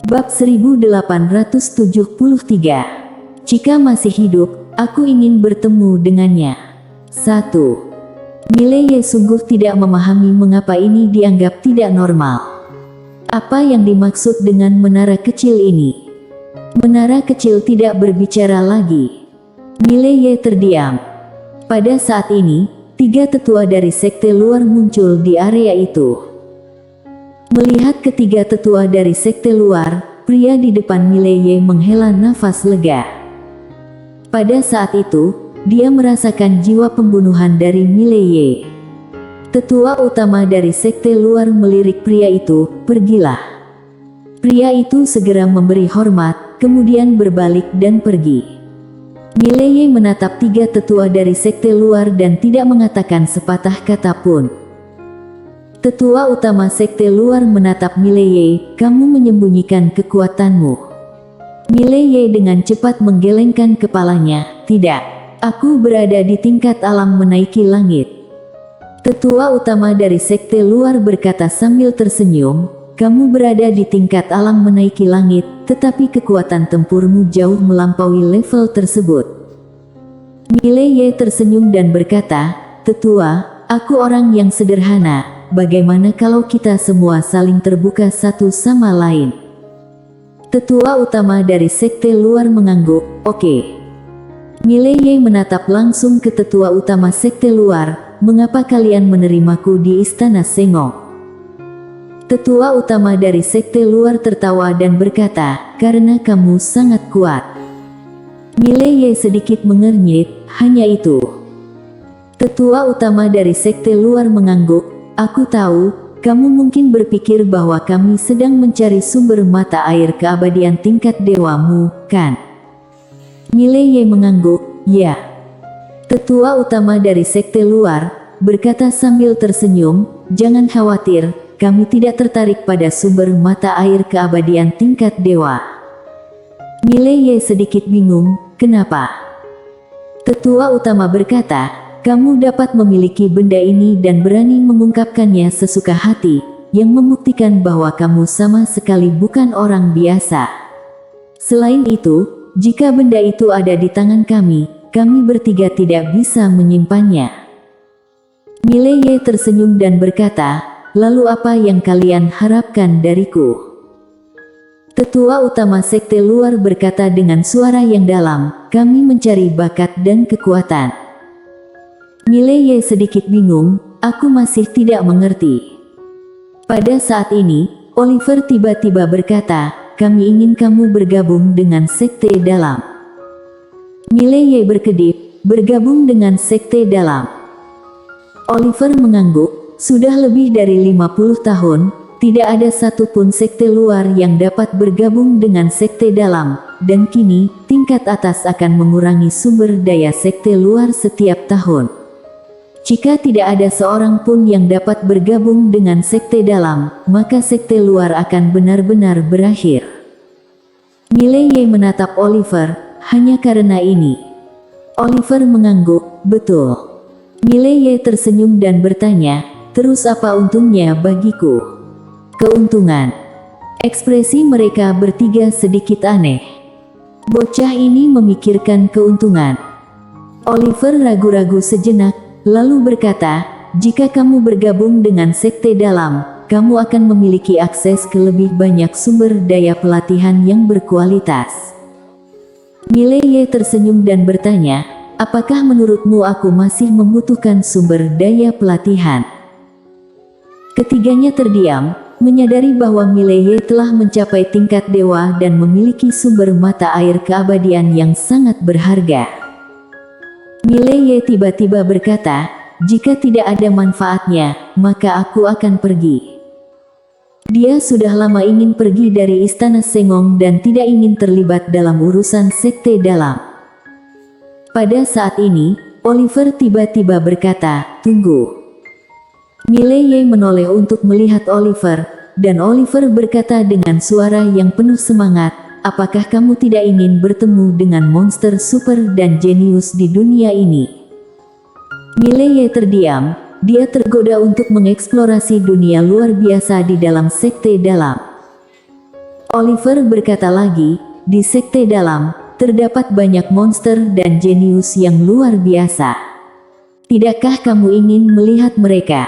Bab 1873. Jika masih hidup, aku ingin bertemu dengannya. 1. Mileye sungguh tidak memahami mengapa ini dianggap tidak normal. Apa yang dimaksud dengan menara kecil ini? Menara kecil tidak berbicara lagi. Mileye terdiam. Pada saat ini, 3 tetua dari sekte luar muncul di area itu. Melihat ketiga tetua dari sekte luar, pria di depan Mileye menghela nafas lega. Pada saat itu, dia merasakan jiwa pembunuhan dari Mileye. Tetua utama dari sekte luar melirik pria itu, "Pergilah." Pria itu segera memberi hormat, kemudian berbalik dan pergi. Mileye menatap 3 tetua dari sekte luar dan tidak mengatakan sepatah kata pun. Tetua utama sekte luar menatap Mileye, "Kamu menyembunyikan kekuatanmu." Mileye dengan cepat menggelengkan kepalanya, "Tidak, aku berada di tingkat alam menaiki langit." Tetua utama dari sekte luar berkata sambil tersenyum, "Kamu berada di tingkat alam menaiki langit, tetapi kekuatan tempurmu jauh melampaui level tersebut." Mileye tersenyum dan berkata, "Tetua, aku orang yang sederhana. Bagaimana kalau kita semua saling terbuka satu sama lain?" Tetua utama dari sekte luar mengangguk, "Oke." Mileye menatap langsung ke tetua utama sekte luar, "Mengapa kalian menerimaku di istana Sengong?" Tetua utama dari sekte luar tertawa dan berkata, "Karena kamu sangat kuat." Mileye sedikit mengernyit, "Hanya itu?" Tetua utama dari sekte luar mengangguk, "Aku tahu, kamu mungkin berpikir bahwa kami sedang mencari sumber mata air keabadian tingkat dewamu, kan?" Mileye mengangguk, "Ya." Tetua utama dari sekte luar berkata sambil tersenyum, "Jangan khawatir, kami tidak tertarik pada sumber mata air keabadian tingkat dewa." Mileye sedikit bingung, "Kenapa?" Tetua utama berkata, "Kamu dapat memiliki benda ini dan berani mengungkapkannya sesuka hati, yang membuktikan bahwa kamu sama sekali bukan orang biasa. Selain itu, jika benda itu ada di tangan kami bertiga tidak bisa menyimpannya." Mileye tersenyum dan berkata, "Lalu apa yang kalian harapkan dariku?" Tetua utama sekte luar berkata dengan suara yang dalam, "Kami mencari bakat dan kekuatan." Mileye sedikit bingung, "Aku masih tidak mengerti." Pada saat ini, Oliver tiba-tiba berkata, "Kami ingin kamu bergabung dengan sekte dalam." Mileye berkedip, "Bergabung dengan sekte dalam?" Oliver mengangguk, "Sudah lebih dari 50 tahun, tidak ada satupun sekte luar yang dapat bergabung dengan sekte dalam, dan kini, tingkat atas akan mengurangi sumber daya sekte luar setiap tahun. Jika tidak ada seorang pun yang dapat bergabung dengan sekte dalam, maka sekte luar akan benar-benar berakhir." Mileye menatap Oliver, "Hanya karena ini?" Oliver mengangguk, "Betul." Mileye tersenyum dan bertanya, "Terus apa untungnya bagiku?" "Keuntungan." Ekspresi mereka bertiga sedikit aneh. Bocah ini memikirkan keuntungan. Oliver ragu-ragu sejenak, lalu berkata, "Jika kamu bergabung dengan sekte dalam, kamu akan memiliki akses ke lebih banyak sumber daya pelatihan yang berkualitas." Mileye tersenyum dan bertanya, "Apakah menurutmu aku masih membutuhkan sumber daya pelatihan?" Ketiganya terdiam, menyadari bahwa Mileye telah mencapai tingkat dewa dan memiliki sumber mata air keabadian yang sangat berharga. Mileye tiba-tiba berkata, "Jika tidak ada manfaatnya, maka aku akan pergi." Dia sudah lama ingin pergi dari istana Sengong dan tidak ingin terlibat dalam urusan sekte dalam. Pada saat ini, Oliver tiba-tiba berkata, "Tunggu." Mileye menoleh untuk melihat Oliver, dan Oliver berkata dengan suara yang penuh semangat, "Apakah kamu tidak ingin bertemu dengan monster super dan jenius di dunia ini?" Mileye terdiam, dia tergoda untuk mengeksplorasi dunia luar biasa di dalam sekte dalam. Oliver berkata lagi, di sekte dalam, terdapat banyak monster dan jenius yang luar biasa. Tidakkah kamu ingin melihat mereka?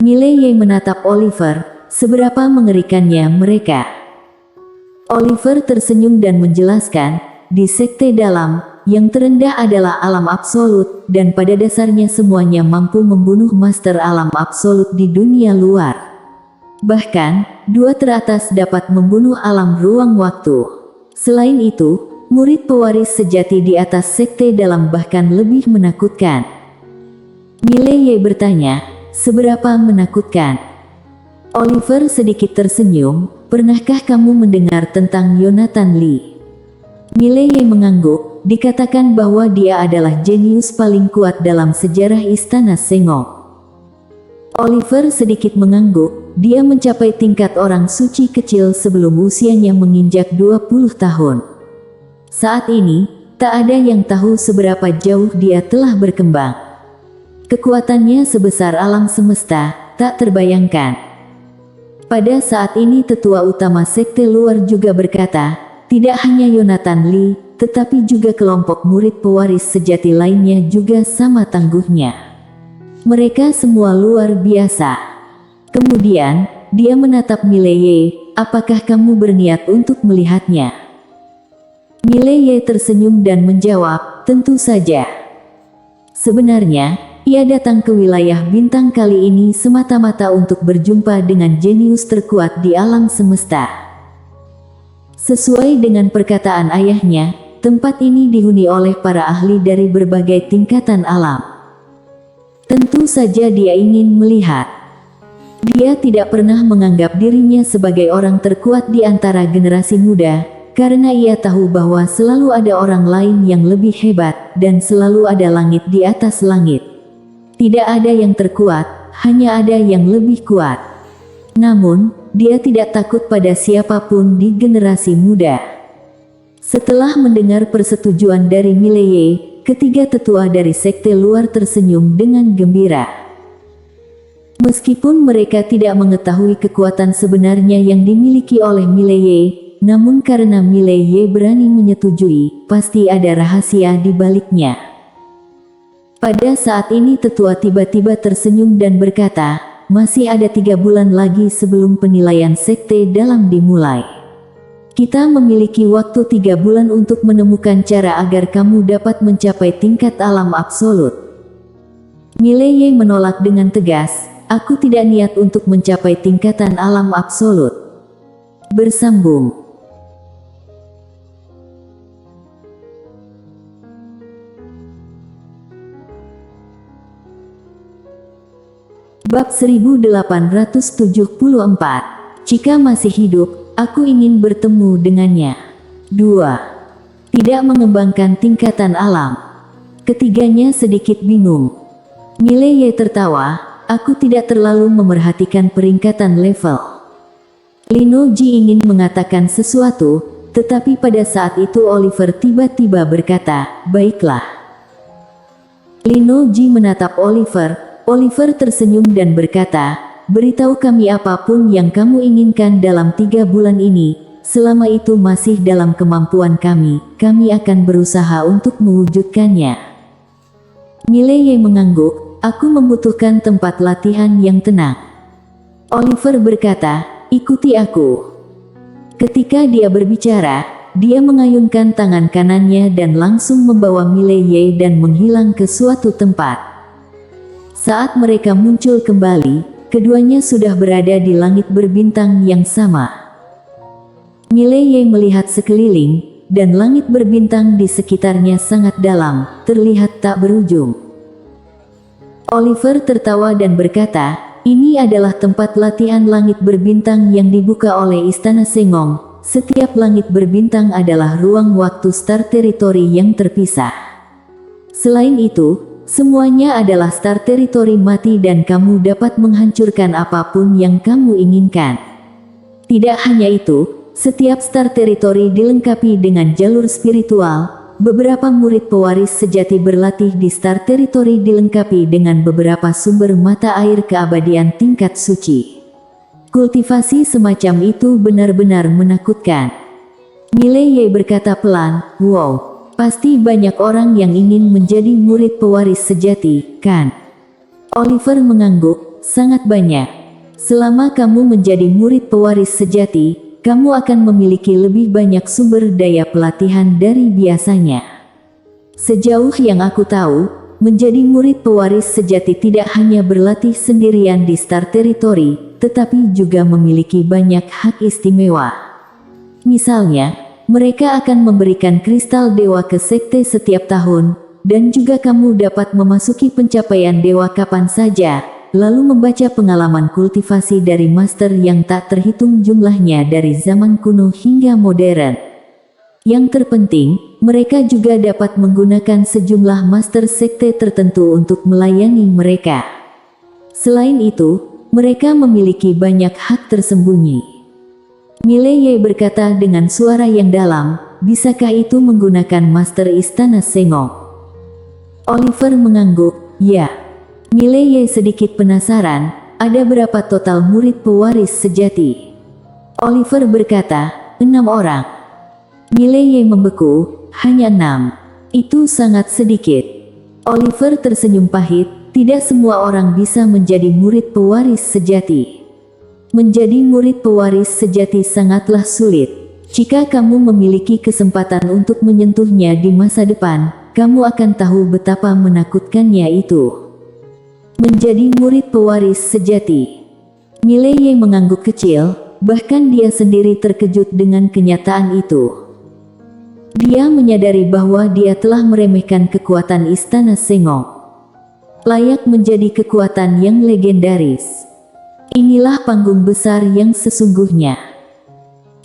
Miley menatap Oliver, seberapa mengerikannya mereka. Oliver tersenyum dan menjelaskan, di sekte dalam, yang terendah adalah alam absolut, dan pada dasarnya semuanya mampu membunuh master alam absolut di dunia luar. Bahkan, dua teratas dapat membunuh alam ruang waktu. Selain itu, murid pewaris sejati di atas sekte dalam bahkan lebih menakutkan. Miley bertanya, seberapa menakutkan? Oliver sedikit tersenyum, pernahkah kamu mendengar tentang Yonatan Lee? Miley mengangguk, dikatakan bahwa dia adalah jenius paling kuat dalam sejarah Istana Sengok. Oliver sedikit mengangguk, dia mencapai tingkat orang suci kecil sebelum usianya menginjak 20 tahun. Saat ini, tak ada yang tahu seberapa jauh dia telah berkembang. Kekuatannya sebesar alam semesta, tak terbayangkan. Pada saat ini tetua utama sekte luar juga berkata, tidak hanya Yonatan Lee, tetapi juga kelompok murid pewaris sejati lainnya juga sama tangguhnya. Mereka semua luar biasa. Kemudian, dia menatap Miley, apakah kamu berniat untuk melihatnya? Miley tersenyum dan menjawab, tentu saja. Sebenarnya, ia datang ke wilayah bintang kali ini semata-mata untuk berjumpa dengan jenius terkuat di alam semesta. Sesuai dengan perkataan ayahnya, tempat ini dihuni oleh para ahli dari berbagai tingkatan alam. Tentu saja dia ingin melihat. Dia tidak pernah menganggap dirinya sebagai orang terkuat di antara generasi muda, karena ia tahu bahwa selalu ada orang lain yang lebih hebat, dan selalu ada langit di atas langit. Tidak ada yang terkuat, hanya ada yang lebih kuat. Namun, dia tidak takut pada siapapun di generasi muda. Setelah mendengar persetujuan dari Miley, ketiga tetua dari sekte luar tersenyum dengan gembira. Meskipun mereka tidak mengetahui kekuatan sebenarnya yang dimiliki oleh Miley, namun karena Miley berani menyetujui, pasti ada rahasia di baliknya. Pada saat ini tetua tiba-tiba tersenyum dan berkata, masih ada 3 bulan lagi sebelum penilaian sekte dalam dimulai. Kita memiliki waktu 3 bulan untuk menemukan cara agar kamu dapat mencapai tingkat alam absolut. Miley menolak dengan tegas, aku tidak niat untuk mencapai tingkatan alam absolut. Bersambung. Bab 1874. Jika masih hidup, aku ingin bertemu dengannya. 2. Tidak mengembangkan tingkatan alam. Ketiganya sedikit bingung. Miley tertawa, aku tidak terlalu memerhatikan peringkatan level. Lino Ji ingin mengatakan sesuatu, tetapi pada saat itu Oliver tiba-tiba berkata, baiklah. Lino Ji menatap Oliver. Oliver tersenyum dan berkata, beritahu kami apapun yang kamu inginkan dalam 3 bulan ini, selama itu masih dalam kemampuan kami akan berusaha untuk mewujudkannya. Miley mengangguk, aku membutuhkan tempat latihan yang tenang. Oliver berkata, ikuti aku. Ketika dia berbicara, dia mengayunkan tangan kanannya dan langsung membawa Miley dan menghilang ke suatu tempat. Saat mereka muncul kembali, keduanya sudah berada di langit berbintang yang sama. Miley melihat sekeliling, dan langit berbintang di sekitarnya sangat dalam, terlihat tak berujung. Oliver tertawa dan berkata, ini adalah tempat latihan langit berbintang yang dibuka oleh Istana Sengong. Setiap langit berbintang adalah ruang waktu Star Territory yang terpisah. Selain itu, semuanya adalah Star Territory mati dan kamu dapat menghancurkan apapun yang kamu inginkan. Tidak hanya itu, setiap Star Territory dilengkapi dengan jalur spiritual. Beberapa murid pewaris sejati berlatih di Star Territory dilengkapi dengan beberapa sumber mata air keabadian tingkat suci. Kultivasi semacam itu benar-benar menakutkan. Miley berkata pelan, wow, pasti banyak orang yang ingin menjadi murid pewaris sejati, kan? Oliver mengangguk, sangat banyak. Selama kamu menjadi murid pewaris sejati, kamu akan memiliki lebih banyak sumber daya pelatihan dari biasanya. Sejauh yang aku tahu, menjadi murid pewaris sejati tidak hanya berlatih sendirian di Star Territory, tetapi juga memiliki banyak hak istimewa. Misalnya, mereka akan memberikan kristal dewa ke sekte setiap tahun, dan juga kamu dapat memasuki pencapaian dewa kapan saja, lalu membaca pengalaman kultivasi dari master yang tak terhitung jumlahnya dari zaman kuno hingga modern. Yang terpenting, mereka juga dapat menggunakan sejumlah master sekte tertentu untuk melayani mereka. Selain itu, mereka memiliki banyak hak tersembunyi. Miley berkata dengan suara yang dalam, bisakah itu menggunakan master istana Sengong? Oliver mengangguk, ya. Miley sedikit penasaran, ada berapa total murid pewaris sejati? Oliver berkata, 6 orang. Miley membeku, hanya 6. Itu sangat sedikit. Oliver tersenyum pahit, tidak semua orang bisa menjadi murid pewaris sejati. Menjadi murid pewaris sejati sangatlah sulit. Jika kamu memiliki kesempatan untuk menyentuhnya di masa depan, kamu akan tahu betapa menakutkannya itu. Menjadi murid pewaris sejati. Miley mengangguk kecil, bahkan dia sendiri terkejut dengan kenyataan itu. Dia menyadari bahwa dia telah meremehkan kekuatan istana Sengong. Layak menjadi kekuatan yang legendaris. Inilah panggung besar yang sesungguhnya.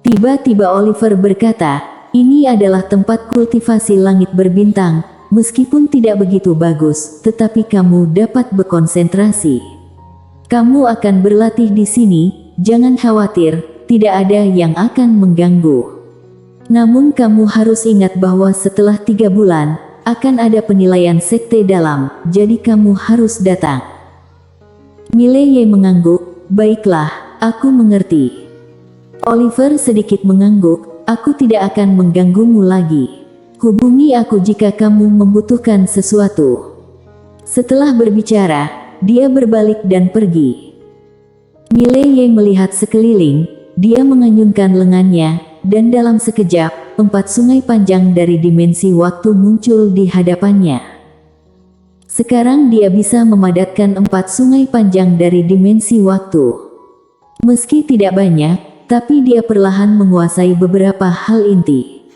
Tiba-tiba Oliver berkata, ini adalah tempat kultivasi langit berbintang, meskipun tidak begitu bagus, tetapi kamu dapat berkonsentrasi. Kamu akan berlatih di sini, jangan khawatir, tidak ada yang akan mengganggu. Namun kamu harus ingat bahwa setelah 3 bulan, akan ada penilaian sekte dalam, jadi kamu harus datang. Miley mengangguk, baiklah, aku mengerti. Oliver sedikit mengangguk, aku tidak akan mengganggumu lagi. Hubungi aku jika kamu membutuhkan sesuatu. Setelah berbicara, dia berbalik dan pergi. Miley melihat sekeliling, dia mengenyunkan lengannya, dan dalam sekejap, 4 sungai panjang dari dimensi waktu muncul di hadapannya. Sekarang dia bisa memadatkan 4 sungai panjang dari dimensi waktu. Meski tidak banyak, tapi dia perlahan menguasai beberapa hal inti.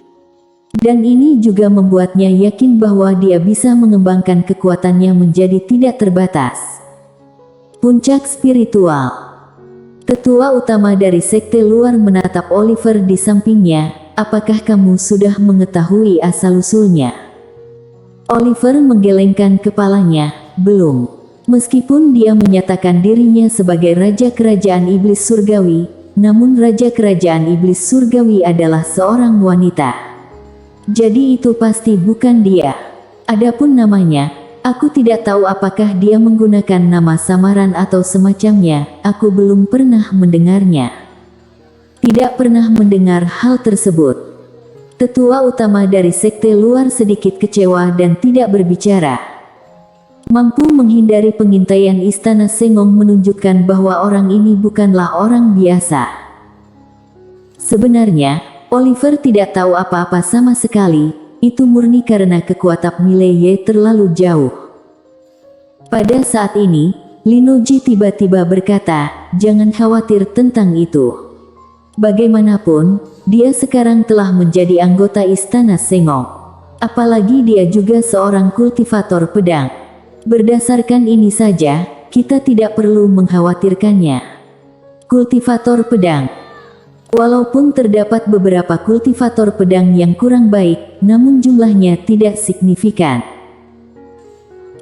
Dan ini juga membuatnya yakin bahwa dia bisa mengembangkan kekuatannya menjadi tidak terbatas. Puncak spiritual. Tetua utama dari sekte luar menatap Oliver di sampingnya, apakah kamu sudah mengetahui asal-usulnya? Oliver menggelengkan kepalanya, belum. Meskipun dia menyatakan dirinya sebagai Raja Kerajaan Iblis Surgawi, namun Raja Kerajaan Iblis Surgawi adalah seorang wanita. Jadi itu pasti bukan dia. Adapun namanya, aku tidak tahu apakah dia menggunakan nama samaran atau semacamnya, aku belum pernah mendengarnya. Tidak pernah mendengar hal tersebut. Tetua utama dari sekte luar sedikit kecewa dan tidak berbicara. Mampu menghindari pengintaian istana Sengong menunjukkan bahwa orang ini bukanlah orang biasa. Sebenarnya, Oliver tidak tahu apa-apa sama sekali, itu murni karena kekuatan Miley terlalu jauh. Pada saat ini, Linoji tiba-tiba berkata, jangan khawatir tentang itu. Bagaimanapun, dia sekarang telah menjadi anggota istana Sengong. Apalagi dia juga seorang kultivator pedang. Berdasarkan ini saja, kita tidak perlu mengkhawatirkannya. Kultivator pedang. Walaupun terdapat beberapa kultivator pedang yang kurang baik, namun jumlahnya tidak signifikan.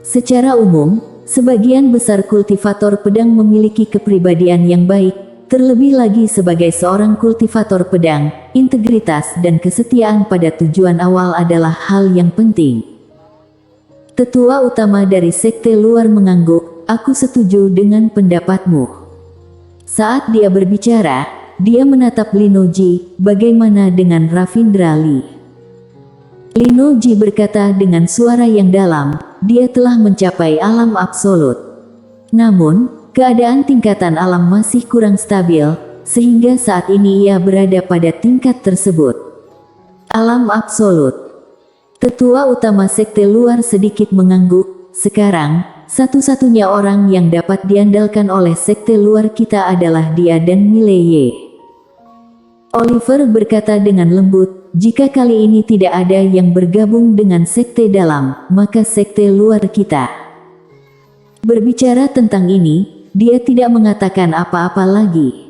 Secara umum, sebagian besar kultivator pedang memiliki kepribadian yang baik, terlebih lagi sebagai seorang kultivator pedang, integritas dan kesetiaan pada tujuan awal adalah hal yang penting. Tetua utama dari sekte luar mengangguk, aku setuju dengan pendapatmu. Saat dia berbicara, dia menatap Linoji. Bagaimana dengan Ravindra Lee? Linoji berkata dengan suara yang dalam, dia telah mencapai alam absolut. Namun, keadaan tingkatan alam masih kurang stabil, sehingga saat ini ia berada pada tingkat tersebut. Alam absolut. Ketua utama sekte luar sedikit mengangguk. Sekarang, satu-satunya orang yang dapat diandalkan oleh sekte luar kita adalah dia dan Mileye. Oliver berkata dengan lembut, jika kali ini tidak ada yang bergabung dengan sekte dalam, maka sekte luar kita. Berbicara tentang ini, dia tidak mengatakan apa-apa lagi.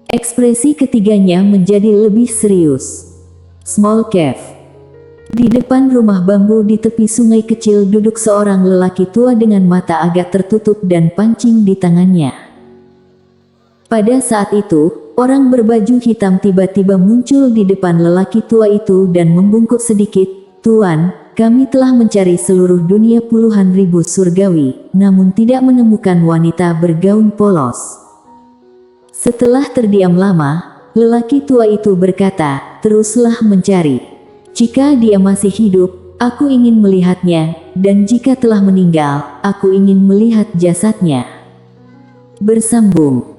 Ekspresi ketiganya menjadi lebih serius. Small cave. Di depan rumah bambu di tepi sungai kecil duduk seorang lelaki tua dengan mata agak tertutup dan pancing di tangannya. Pada saat itu, orang berbaju hitam tiba-tiba muncul di depan lelaki tua itu dan membungkuk sedikit. Tuan, kami telah mencari seluruh dunia puluhan ribu surgawi, namun tidak menemukan wanita bergaun polos. Setelah terdiam lama, lelaki tua itu berkata, teruslah mencari. Jika dia masih hidup, aku ingin melihatnya, dan jika telah meninggal, aku ingin melihat jasadnya. Bersambung.